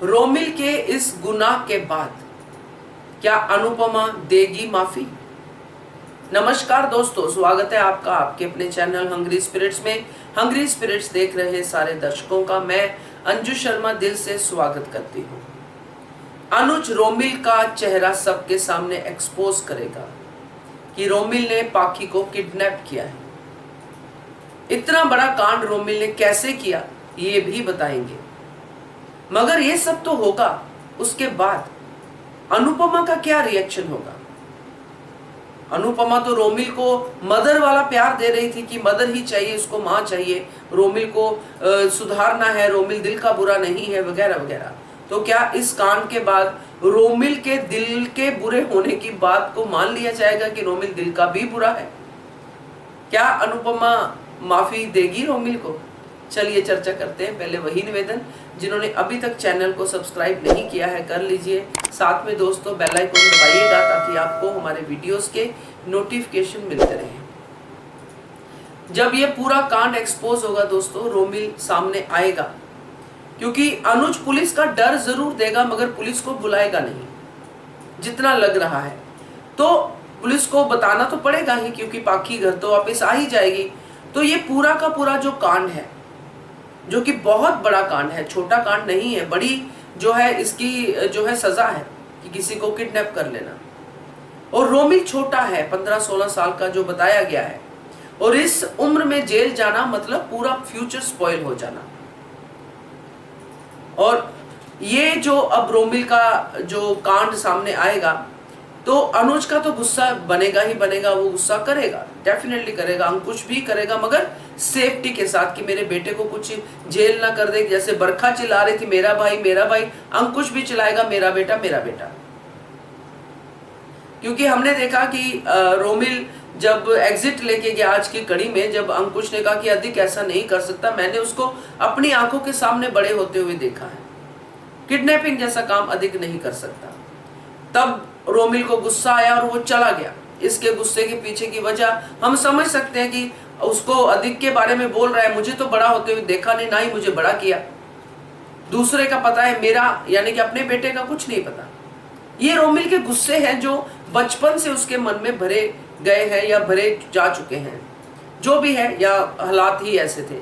रोमिल के इस गुनाह के बाद क्या अनुपमा देगी माफी? नमस्कार दोस्तों, स्वागत है आपका आपके अपने चैनल हंग्री स्पिरिट्स में। हंग्री स्पिरिट्स देख रहे सारे दर्शकों का मैं अंजू शर्मा दिल से स्वागत करती हूँ। अनुज रोमिल का चेहरा सबके सामने एक्सपोज करेगा कि रोमिल ने पाखी को किडनैप किया है। इतना बड़ा कांड रोमिल ने कैसे किया ये भी बताएंगे। मगर ये सब तो होगा, उसके बाद अनुपमा का क्या रिएक्शन होगा? अनुपमा तो रोमिल को मदर वाला प्यार दे रही थी कि मदर ही चाहिए, उसको माँ चाहिए, रोमिल को सुधारना है, रोमिल दिल का बुरा नहीं है वगैरह वगैरह। तो क्या इस कांड के बाद रोमिल के दिल के बुरे होने की बात को मान लिया जाएगा कि रोमिल दिल का भी बुरा है? क्या अनुपमा माफी देगी रोमिल को? चलिए चर्चा करते हैं। पहले वही निवेदन, जिन्होंने अभी तक चैनल को सब्सक्राइब नहीं किया है कर लीजिए। साथ में दोस्तों बेल आइकन दबाइएगा ताकि आपको हमारे वीडियोस के नोटिफिकेशन मिलते रहें। जब ये पूरा कांड एक्सपोज होगा दोस्तों, रोमिल सामने आएगा, क्योंकि अनुज पुलिस का डर जरूर देगा मगर पुलिस को बुलाएगा नहीं जितना लग रहा है। तो पुलिस को बताना तो पड़ेगा ही, क्योंकि पाखी घर तो वापस आ ही जाएगी। तो ये पूरा का पूरा जो कांड है, जो कि बहुत बड़ा कांड है, छोटा कांड नहीं है, बड़ी जो है इसकी जो है सजा है कि किसी को किडनैप कर लेना। और रोमिल छोटा है, 15-16 साल का जो बताया गया है, और इस उम्र में जेल जाना मतलब पूरा फ्यूचर स्पॉइल हो जाना। और ये जो अब रोमिल का जो कांड सामने आएगा तो अनुज का तो गुस्सा बनेगा ही बनेगा, वो गुस्सा करेगा, डेफिनेटली करेगा, अंकुश भी करेगा, मगर सेफ्टी के साथ कि मेरे बेटे को कुछ जेल ना कर दे। जैसे बरखा चिल्ला रही थी मेरा भाई, अंकुश भी चिल्लाएगा मेरा बेटा मेरा बेटा। क्योंकि हमने देखा कि रोमिल जब एग्जिट लेके गया आज की कड़ी में, जब अंकुश ने कहा कि अधिक ऐसा नहीं कर सकता, मैंने उसको अपनी आंखों के सामने बड़े होते हुए देखा है, किडनैपिंग जैसा काम अधिक नहीं कर सकता। तब रोमिल को गुस्सा आया और वो चला गया। इसके गुस्से के पीछे की वजह हम समझ सकते हैं कि उसको अधिक के बारे में बोल रहा है, मुझे तो बड़ा होते हुए देखा नहीं, ना ही मुझे बड़ा किया, दूसरे का पता है, मेरा यानी कि अपने बेटे का कुछ नहीं पता। ये रोमिल के गुस्से हैं जो बचपन से उसके मन में भरे गए हैं या भरे जा चुके हैं, जो भी है, या हालात ही ऐसे थे।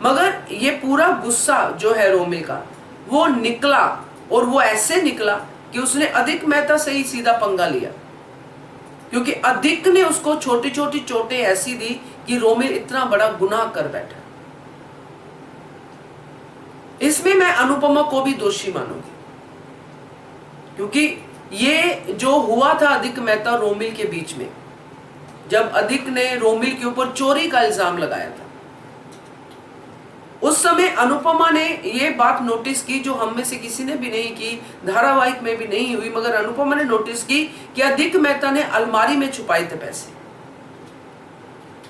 मगर ये पूरा गुस्सा जो है रोमिल का, वो निकला, और वो ऐसे निकला कि उसने अधिक मेहता से ही सीधा पंगा लिया, क्योंकि अधिक ने उसको छोटी छोटी चोटें ऐसी दी कि रोमिल इतना बड़ा गुनाह कर बैठा। इसमें मैं अनुपमा को भी दोषी मानूंगी, क्योंकि ये जो हुआ था अधिक मेहता रोमिल के बीच में, जब अधिक ने रोमिल के ऊपर चोरी का इल्जाम लगाया था, उस समय अनुपमा ने ये बात नोटिस की जो हम में से किसी ने भी नहीं की, धारावाहिक में भी नहीं हुई, मगर अनुपमा ने नोटिस की कि अधिक मेहता ने अलमारी में छुपाए थे पैसे,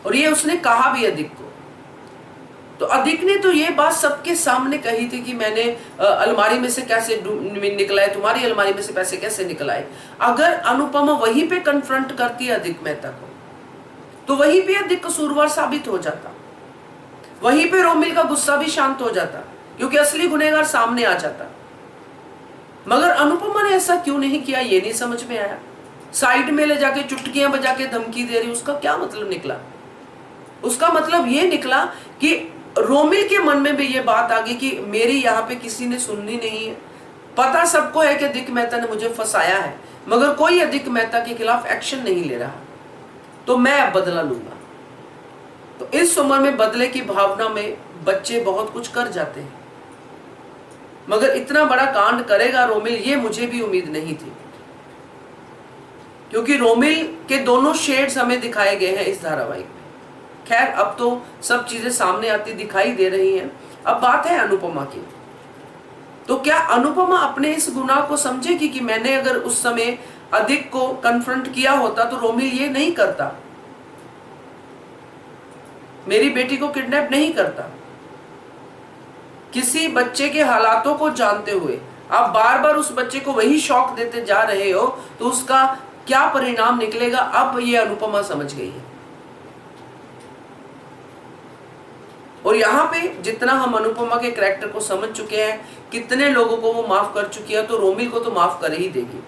और ये उसने कहा भी अधिक को। तो अधिक ने तो ये बात सबके सामने कही थी कि मैंने अलमारी में से कैसे निकला है, तुम्हारी अलमारी में से पैसे कैसे निकलाए। अगर अनुपमा वहीं पे कन्फ्रंट करती है अधिक मेहता को, तो वहीं पे अधिक कसूरवार साबित हो जाता, वहीं पे रोमिल का गुस्सा भी शांत हो जाता, क्योंकि असली गुनहगार सामने आ जाता। मगर अनुपमा ने ऐसा क्यों नहीं किया ये नहीं समझ में आया। साइड में ले जाके चुटकियां बजा के धमकी दे रही, उसका क्या मतलब निकला? उसका मतलब ये निकला कि रोमिल के मन में भी ये बात आ गई कि मेरी यहाँ पे किसी ने सुननी नहीं है। पता सबको है कि अधिक मेहता ने मुझे फंसाया है, मगर कोई अधिक मेहता के खिलाफ एक्शन नहीं ले रहा, तो मैं अब बदला लूंगा। तो इस उम्र में बदले की भावना में बच्चे बहुत कुछ कर जाते हैं, मगर इतना बड़ा कांड करेगा रोमिल ये मुझे भी उम्मीद नहीं थी, क्योंकि रोमिल के दोनों शेड्स हमें दिखाए गए हैं इस धारावाहिक में। खैर अब तो सब चीजें सामने आती दिखाई दे रही हैं। अब बात है अनुपमा की। तो क्या अनुपमा अपने इस गुनाह को समझेगी कि मैंने अगर उस समय अधिक को कन्फ्रंट किया होता तो रोमिल ये नहीं करता, मेरी बेटी को किडनैप नहीं करता। किसी बच्चे के हालातों को जानते हुए आप बार बार उस बच्चे को वही शौक देते जा रहे हो, तो उसका क्या परिणाम निकलेगा अब ये अनुपमा समझ गई है। और यहाँ पे जितना हम अनुपमा के कैरेक्टर को समझ चुके हैं, कितने लोगों को वो माफ कर चुकी है, तो रोमिल को तो माफ कर ही देगी।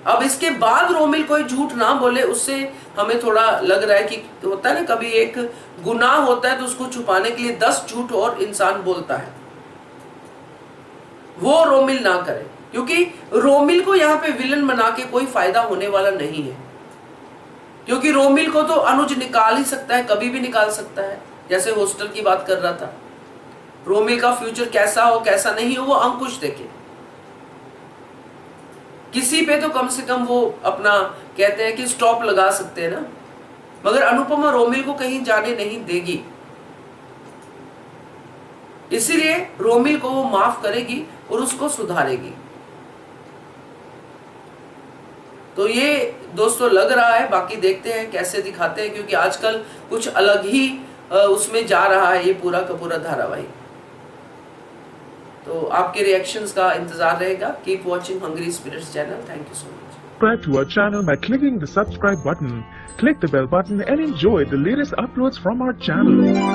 अब इसके बाद रोमिल कोई झूठ ना बोले, उससे हमें थोड़ा लग रहा है कि होता है ना, कभी एक गुनाह होता है तो उसको छुपाने के लिए 10 झूठ और इंसान बोलता है, वो रोमिल ना करे, क्योंकि रोमिल को यहाँ पे विलन बना के कोई फायदा होने वाला नहीं है। क्योंकि रोमिल को तो अनुज निकाल ही सकता है, कभी भी निकाल सकता है, जैसे हॉस्टल की बात कर रहा था। रोमिल का फ्यूचर कैसा हो कैसा नहीं हो वो अंकुश देखे, किसी पे तो कम से कम वो अपना कहते हैं कि स्टॉप लगा सकते हैं ना, मगर अनुपमा रोमिल को कहीं जाने नहीं देगी, इसीलिए रोमिल को वो माफ करेगी और उसको सुधारेगी। तो ये दोस्तों लग रहा है, बाकी देखते हैं कैसे दिखाते हैं, क्योंकि आजकल कुछ अलग ही उसमें जा रहा है ये पूरा का पूरा धारावाहिक। तो आपके रिएक्शंस का इंतजार रहेगा। Keep watching hungry spirits channel. Thank you so much. Subscribe to our channel by clicking the subscribe button. Click the bell button and enjoy the latest uploads from our channel.